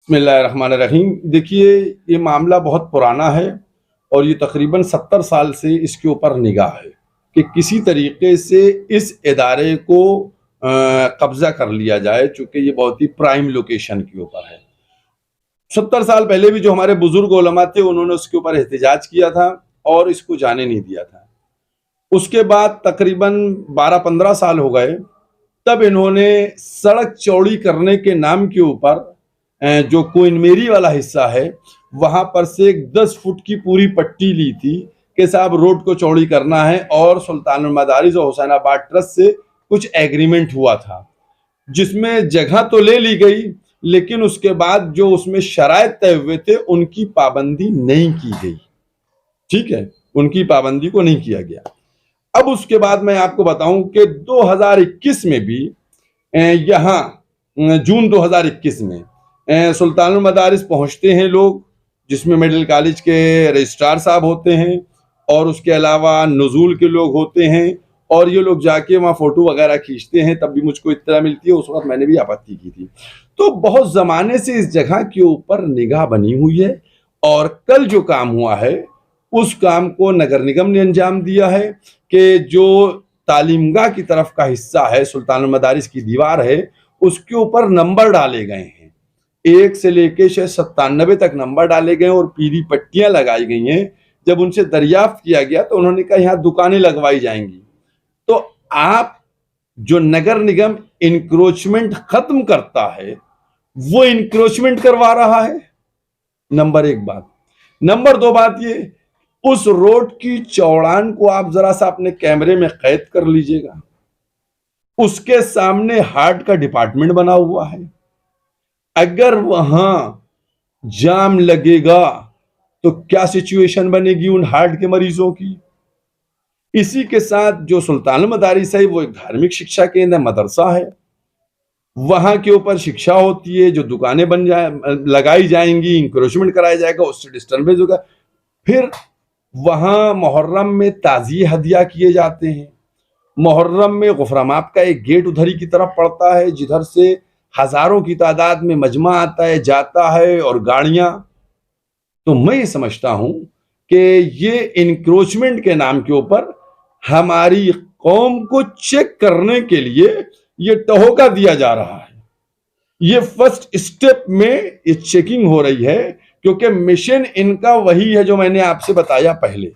बिस्मिल्लाहिर्रहमानिर्रहीम। देखिए, ये मामला बहुत पुराना है और ये तकरीबन 70 साल से इसके ऊपर निगाह है कि किसी तरीके से इस इदारे को कब्जा कर लिया जाए, चूंकि ये बहुत ही प्राइम लोकेशन के ऊपर है। 70 साल पहले भी जो हमारे बुजुर्ग उलमा थे, उन्होंने उसके ऊपर एहतजाज किया था और इसको जाने नहीं दिया था। उसके बाद तकरीबन 12-15 साल हो गए, तब इन्होंने सड़क चौड़ी करने के नाम के ऊपर जो क्वीन मेरी वाला हिस्सा है, वहां पर से एक 10 फुट की पूरी पट्टी ली थी कि साहब रोड को चौड़ी करना है, और सुल्तानुल मदारिस और हुसैनाबाद ट्रस्ट से कुछ एग्रीमेंट हुआ था, जिसमें जगह तो ले ली गई, लेकिन उसके बाद जो उसमें शराइत तय हुए थे उनकी पाबंदी नहीं की गई। ठीक है, उनकी पाबंदी को नहीं किया गया। अब उसके बाद मैं आपको बताऊं कि 2021 में भी यहाँ जून 2021 में सुल्तानुल मदारिस पहुंचते हैं लोग, जिसमें मेडिकल कॉलेज के रजिस्ट्रार साहब होते हैं और उसके अलावा नज़ूल के लोग होते हैं, और ये लोग जाके वहाँ फोटो वगैरह खींचते हैं। तब भी मुझको इत्तला मिलती है, उस वक्त मैंने भी आपत्ति की थी। तो बहुत ज़माने से इस जगह के ऊपर निगाह बनी हुई है, और कल जो काम हुआ है उस काम को नगर निगम ने अंजाम दिया है कि जो तालीमगाह की तरफ का हिस्सा है, सुल्तानुल मदारिस की दीवार है, उसके ऊपर नंबर डाले गए हैं। 1 से लेके 97 तक नंबर डाले गए और पीली पट्टियां लगाई गई हैं। जब उनसे दरियाफ्त किया गया तो उन्होंने कहा यहाँ दुकानें लगवाई जाएंगी। तो आप जो नगर निगम इंक्रोचमेंट खत्म करता है, वो इंक्रोचमेंट करवा रहा है। नंबर 1 बात। नंबर 2 बात ये, उस रोड की चौड़ान को आप जरा सा अपने कैमरे में कैद कर लीजिएगा। उसके सामने हार्ट का डिपार्टमेंट बना हुआ है। अगर वहां जाम लगेगा तो क्या सिचुएशन बनेगी उन हार्ट के मरीजों की। इसी के साथ जो सुल्तानुल मदारिस है, वो एक धार्मिक शिक्षा केंद्र मदरसा है। वहां के ऊपर शिक्षा होती है, जो दुकानें लगाई जाएंगी, इंक्रोचमेंट कराया जाएगा, उससे डिस्टर्बेंस होगा। फिर वहां मुहर्रम में ताज़िए हदिया किए जाते हैं। मुहर्रम में गुफरामाप का एक गेट उधर ही की तरफ पड़ता है, जिधर से हजारों की तादाद में मजमा आता है, जाता है, और गाड़ियां। तो मैं ये समझता हूं कि ये इंक्रोचमेंट के नाम के ऊपर हमारी कौम को चेक करने के लिए ये टहोका दिया जा रहा है। ये फर्स्ट स्टेप में ये चेकिंग हो रही है, क्योंकि मिशन इनका वही है जो मैंने आपसे बताया पहले।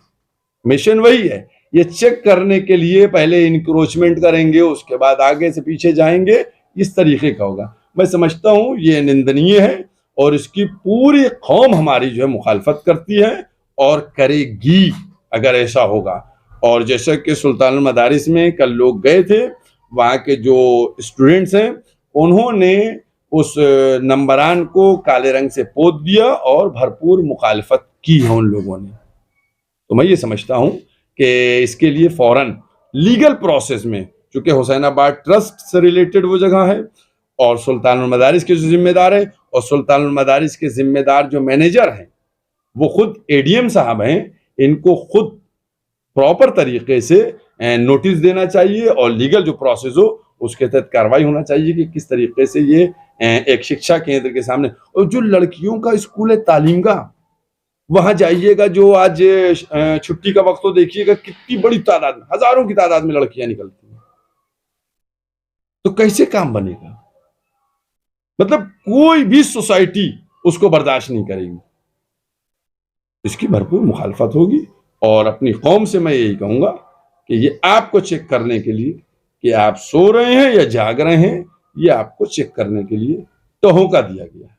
मिशन वही है, ये चेक करने के लिए पहले इंक्रोचमेंट करेंगे, उसके बाद आगे से पीछे जाएंगे। इस तरीके का होगा। मैं समझता हूं ये निंदनीय है, और इसकी पूरी कौम हमारी जो है मुखालफत करती है और करेगी अगर ऐसा होगा। और जैसा कि सुल्तानुल मदारिस में कल लोग गए थे, वहाँ के जो स्टूडेंट्स हैं, उन्होंने उस नंबरान को काले रंग से पोत दिया और भरपूर मुखालफत की है उन लोगों ने। तो मैं ये समझता हूं कि इसके लिए फौरन लीगल प्रोसेस में, चूंकि हुसैनाबाद ट्रस्ट से रिलेटेड वो जगह है और सुल्तानुल मदारिस के जो जिम्मेदार है, और सुल्तानुल मदारिस के जिम्मेदार जो मैनेजर हैं वो खुद एडीएम साहब हैं, इनको खुद प्रॉपर तरीके से नोटिस देना चाहिए, और लीगल जो प्रोसेस हो उसके तहत कार्रवाई होना चाहिए कि किस तरीके से ये एक शिक्षा केंद्र के सामने। और जो लड़कियों का स्कूल है तालीमगाह, वहां जाइएगा, जो आज छुट्टी का वक्त हो, देखिएगा कितनी बड़ी तादाद में, हजारों की तादाद में लड़कियां निकलती हैं। तो कैसे काम बनेगा? मतलब कोई भी सोसाइटी उसको बर्दाश्त नहीं करेगी। इसकी भरपूर मुखालफत होगी, और अपनी कौम से मैं यही कहूंगा कि ये आपको चेक करने के लिए कि आप सो रहे हैं या जाग रहे हैं, ये आपको चेक करने के लिए टहोका दिया गया है।